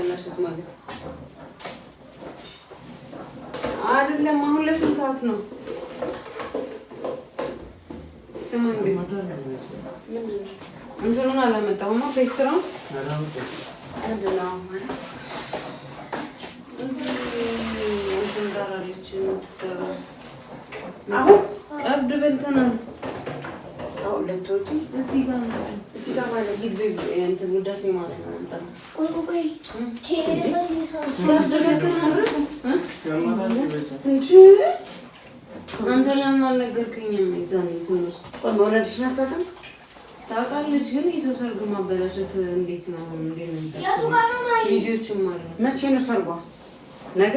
ማበላሸት ማለት አይደለም። አሁን ለስንት ሰዓት ነው? ስማኝ እንትኑን አላመጣሁማ ፔስትራውን ምንድን ነው እዚህ እንትን ጋር አለች የምትሰራ አሁን ቀብድ በልተናል። አሁን ለቶጂ እዚህ ጋር ማለት ሂድ እንትን ውዳሴ ማለት ነው። ቆይ አንተ ለምን አልነገርከኝም? ይዛኔ ስንወስ መውለድሽ ናት አይደል? ታውቃለች። ግን የሰው ሰርግ ማበላሸት እንዴት ነው? ልጆችም አሉ። መቼ ነው ሰርጓ? ነገ?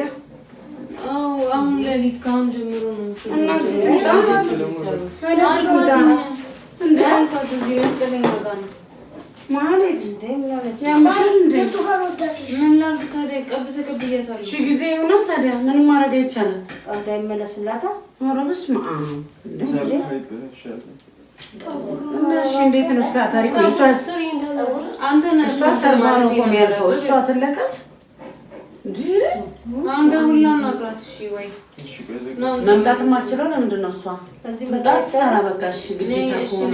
አዎ አሁን ሌሊት ከአሁን ጀምሮ ነው። እዚህ መስቀለኛ ጋር ነው ማለት ያምሻል እንዴ? ምን ላድርግ ታዲያ? ቀብ ተቀብያታለሁ። እሺ ጊዜ ይሁና ታዲያ ምንም ማድረግ አይቻልም። እንዳይመለስላታል። ኧረ በስመ አብ እሺ እንዴት ነው ታሪኩ? እሷስ ሰርባ ነው እኮ የሚያልፈው። እሷ ትለቀፍ እንዴ? አንተ ሁላ ናግራት። እሺ ወይ መምጣትም አትችለው። ለምንድን ነው እሷ መምጣት ሰራ? በቃ እሺ ግዴታ ከሆነ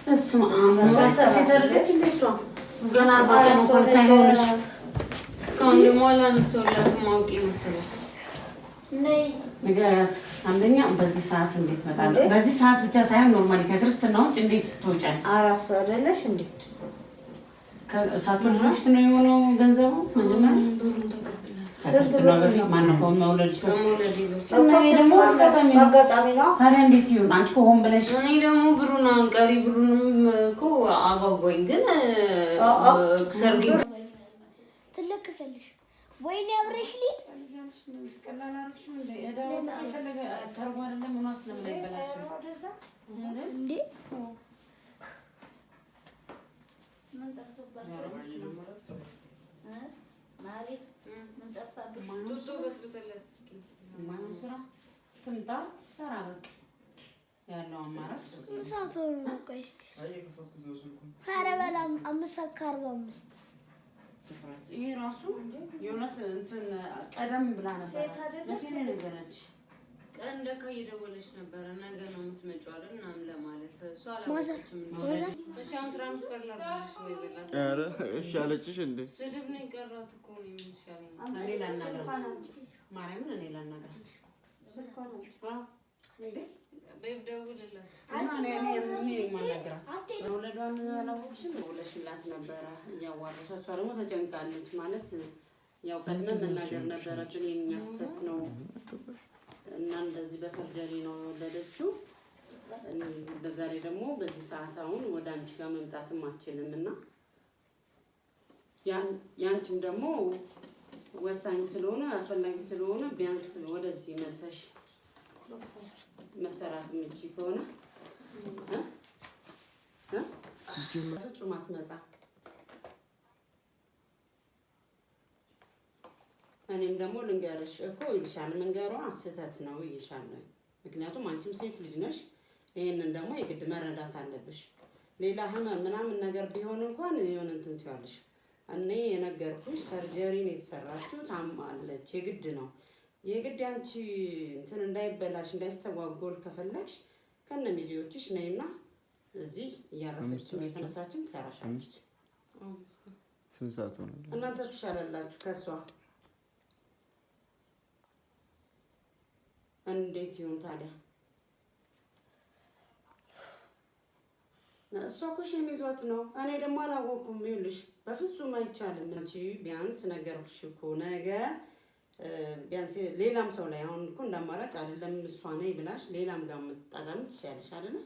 በስመ አብ ሴት አይደለች እንዴ እሷ? ገና 40 ቀን እንኳን ሳይሆንሽ እስካሁን ደግሞ አላነሳሁላትም። ማውቄ መሰለኝ ንገሪያት። አንደኛ በዚህ ሰዓት እንዴት መጣለሁ? በዚህ ሰዓት ብቻ ሳይሆን ኖርማሊ ከክርስትና ውጭ እንዴት ስትወጫለሽ? አራስ አይደለሽ እንዴ? ከእሳቱ ልጆች ነው የሆነው ገንዘቡ መጀመሪያ ከክርስትና በፊት ማነው ከመውለድሽ በፊት? እና ይሄ ደግሞ አጋጣሚ ነው። ታዲያ እንዴት ይሁን? አንቺ እኮ ሆን ብለሽ እኔ ደግሞ ብሩን አንቀሪ ብሩንም እኮ አጓጓኝ። ግን ሰርግ ትልቅ ክፈልሽ ወይኔ አብረሽ ልጅ ቀላል አርክሽው እንደ እዳው ፈለገ ሰርጉ አይደለም ምን አስለም ላይ በላችሁ እንዴ? ምን ተፈጠረ? ማለት ምን ተፈጠረ? ማን ስራ ትምጣ ሰራ በቃ ያለው አማራጭ ሰዓቱ ነው። ቆይ እስኪ ኧረ በላም 5:45 ይሄ ራሱ የእውነት እንትን ቀደም ብላ ነበር። መቼ ነው ነገረች? ቀን ደካ እየደወለች ነበረ። ነገ ነው የምትመጪው አይደል? ምናምን ለማለት እሷ አላወቀችም። እሺ አሁን ትራንስፈር ላድርግልሽ ወይ በላት። ኧረ እሺ አለችሽ እንዴ? ስድብ ነው የቀራት እኮ ነው የሚሻለኝ። እኔ ላናግራት ማርያምን፣ እኔ ላናግራት እንዴ ደውልላት ማናግራት ወለዷን አላወቅሽም? ደውለሽላት ነበረ እያዋራች። እሷ ደግሞ ተጨንቃለች። ማለት ያው ቀድመን መናገር ነበረብን የእኛ ስህተት ነው እና እንደዚህ በሰርጀሪ ነው የወለደችው። በዛሬ ደግሞ በዚህ ሰዓት አሁን ወደ አንቺ ጋር መምጣትም አትችልም እና ያንቺም ደግሞ ወሳኝ ስለሆነ አስፈላጊ ስለሆነ ቢያንስ ወደዚህ መተሽ መሰራት ምንጭ ከሆነ ፍጹም አትመጣ። እኔም ደግሞ ልንገርሽ እኮ ይልሻል፣ መንገሯ ስህተት ነው ይልሻለሁ። ምክንያቱም አንቺም ሴት ልጅ ነሽ። ይሄንን ደግሞ የግድ መረዳት አለብሽ። ሌላ ህመም ምናምን ነገር ቢሆን እንኳን የሆነ እንትን ትያለሽ። እኔ የነገርኩሽ ሰርጀሪ ነው የተሰራችው፣ ታማለች። የግድ ነው የግድ አንቺ እንትን እንዳይበላሽ እንዳይስተጓጎል ከፈለግሽ ከነ ሚዜዎችሽ ነይና እዚህ እያረፈችም የተነሳችም ትሰራሻለች። ስንት ሰዓት ሆነ? እናንተ ትሻላላችሁ ከሷ። እንዴት ይሁን ታዲያ? እሷ እኮ ሸሚዟት ነው። እኔ ደግሞ አላወኩም። ይኸውልሽ በፍጹም አይቻልም። አንቺ ቢያንስ ነገርኩሽ እኮ ነገ ቢያንስ ሌላም ሰው ላይ አሁን እኮ እንዳማራጭ አይደለም እሷ ነይ ብላሽ ሌላም ጋር መጣጋም ትችያለሽ አይደለ?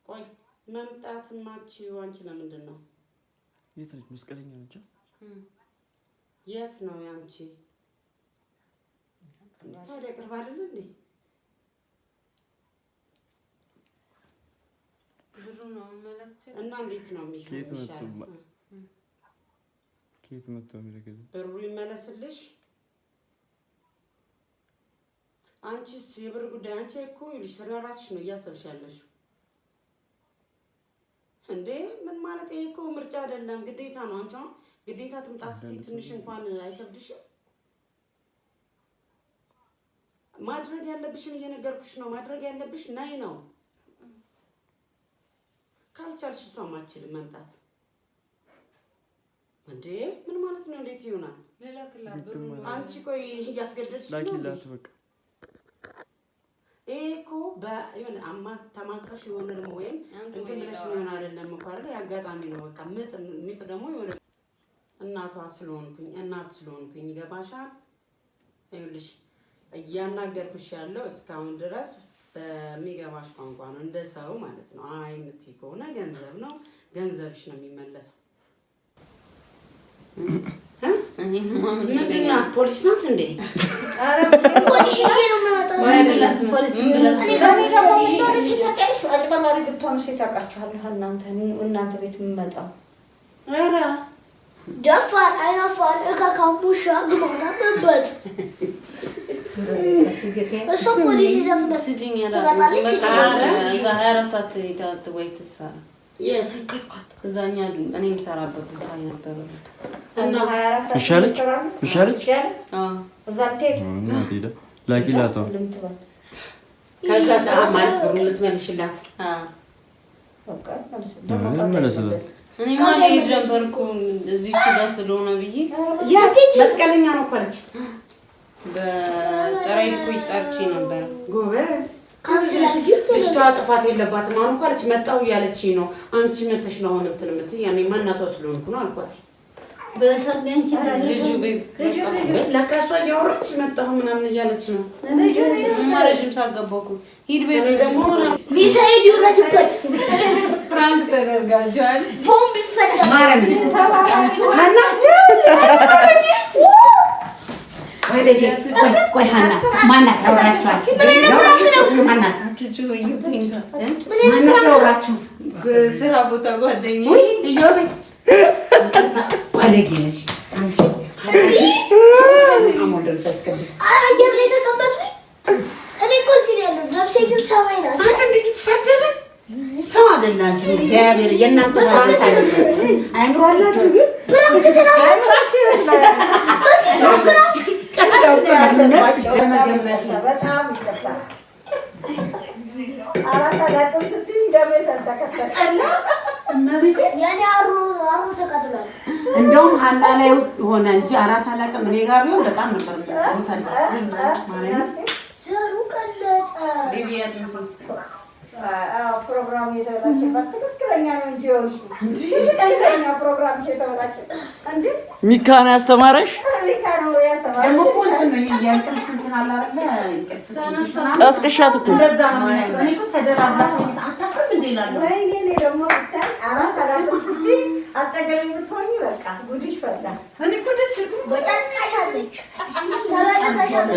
ቆይ መምጣት ማቺው አንቺ ለምንድን ነው? የት ነች? መስቀለኛ ነች። የት ነው ያንቺ? ታዲያ ቅርብ አይደል እንዴ? እና እንዴት ነው የሚሻለው? ከየት መጥቶ የሚልክልኝ? ብሩ ይመለስልሽ። አንቺስ የብር ጉዳይ አንቺ እኮ ይልሽ ስለራስሽ ነው እያሰብሽ ያለሽው እንዴ ምን ማለት ይሄ እኮ ምርጫ አይደለም ግዴታ ነው አንቺ ግዴታ ትምጣ እስቲ ትንሽ እንኳን አይከብድሽም ማድረግ ያለብሽን እየነገርኩሽ ነው ማድረግ ያለብሽ ናይ ነው ካልቻልሽ እሷም አትችልም መምጣት እንዴ ምን ማለት ነው እንዴት ይሆናል አንቺ ቆይ እያስገደድሽ ነው ላኪላት በቃ እኮ በየሆነ ተማክረሽ የሆነ ደግሞ ወይም እንትን ብለሽ ነው ይሆናል አይደለም እኮ አይደል ያጋጣሚ ነው በቃ ምጥ ደግሞ የሆነ እናቷ ስለሆንኩኝ ይገባሻል ይኸውልሽ እያናገርኩሽ ያለው እስካሁን ድረስ በሚገባሽ ቋንቋ ነው እንደ ሰው ማለት ነው አይ የምትይ ከሆነ ገንዘብ ነው ገንዘብሽ ነው የሚመለሰው ምንድን ናት ፖሊስ ናት እንዴ ኧረ ፖሊስ ነው የምመጣው ፖሊስ አጭበርባሪ ብትሆኑ ታውቃችኋለሁ እናንተ ቤት የምመጣው ኧረ ደፋር አይናፋር እካካሙሻ ግማታበት እሷ ፖሊስ ይዘፍበት በቃ እዛ 24 ሰዓት ይታት ወይ ትሰራ የትክክል እዛኛ እኔም ሰራበት ቦታ ነበር እና 24 ሰዓት ይሻለች እዛ ልትሄድ ላኪላት ከዛ ሰዓት ማለት ብሩ ልትመልሽላት በቃ እኔ ማለት ይደረበርኩ እዚህ ጋር ስለሆነ ብዬ መስቀለኛ ነው እኮ አለች በጠራይ እኮ ይጣርቺ ነበር ጎበዝ ልጅቷ ጥፋት የለባትም አሁን እኮ አለች መጣሁ እያለችኝ ነው አንቺ መተሽ ነው አሁን እንትን የምትይ ያኔ ማናቷ ስለሆንኩ ነው አልኳት በሰርገንቺ ልጁ ለካ እሷ እያወራች መጣሁ ምናምን እያለች ነው ማረሽም ሳገባኩ ሂድ ቤት ደግሞ ሚሳኤል ይውረድበት ፍራንክ ተደርጋጃል ቦምብ ይፈዳ ማረም ሃና ቆይ ሃና ማናት ያወራችኋት ማናት ያወራችሁ ስራ ቦታ ጓደኛዬ እዮቤ ባለጌ ነሽ አንቺ አሞደል ፈስከብስ አየር ላይ ተቀመጡ እኔ እኮ እዚህ ያለው ነፍሴ ግን ሰማይ ናት አንተ እንዴት ተሰደበ ሰው አይደላችሁ እግዚአብሔር የእናንተ ፍራንክ አይደለም አይምሮ አላችሁ ግን ፍራንክ ተናግራችሁ በዚህ ሰው ፍራንክ በጣም ይቀጣል አራታ ዳቅም ስትይ እንደምን ተከተቀና እመቤቴ ያኔ አሩ ተቀጥሏል እንደውም ሃና ላይ ሆነ እንጂ አራስ አላቀም እኔ ጋር ቢሆን በጣም ነበር የሚሰማው ማለት ዘሩ ቀለጠ ቢቢያት ነው ፕሮግራሙ የተበላሸበት ትክክለኛ ነው እንጂ ትክክለኛ ፕሮግራም የተበላሸበት እንዴ ሚካና ያስተማረሽ ሚካ ነው ያስተማረሽ ደግሞ እኮ እንትን ነው የእንቅልፍ እንትን አለ አይደል ቀስቅሻት እኮ እንደዛ ነው እኔ እኮ ተደራብላት አታፍርም እንዴ እላለሁ ወይኔ እኔ ደግሞ ብታይ አራስ አላውቅም ስትይ አጠገቤ ብትሆኚ በቃ ጉድሽ ፈላ እኔ እኮ ደስ ይልኩ በጣም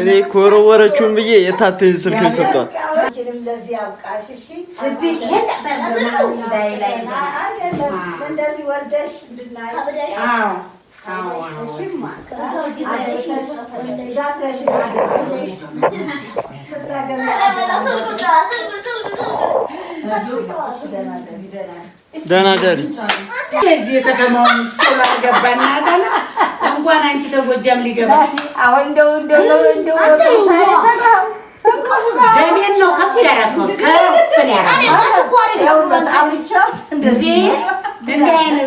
እኔ ኮረወረችውን ብዬ የታተኝ ስልክ ሰጥቷል እንደዚህ አውቃሽ እሺ ስትይ እንደዚህ ወልደሽ እንድናይ አዎ ደህና ደሪ እዚህ ከተማውን ቶሎ አልገባና ታላ እንኳን አንቺ ተጎጃም ሊገባ አሁን እንደው ደሜን ነው ከፍ ያደረገው ከፍ ያደረገው በጣም ይቻት እንደዚህ እንደ አይነት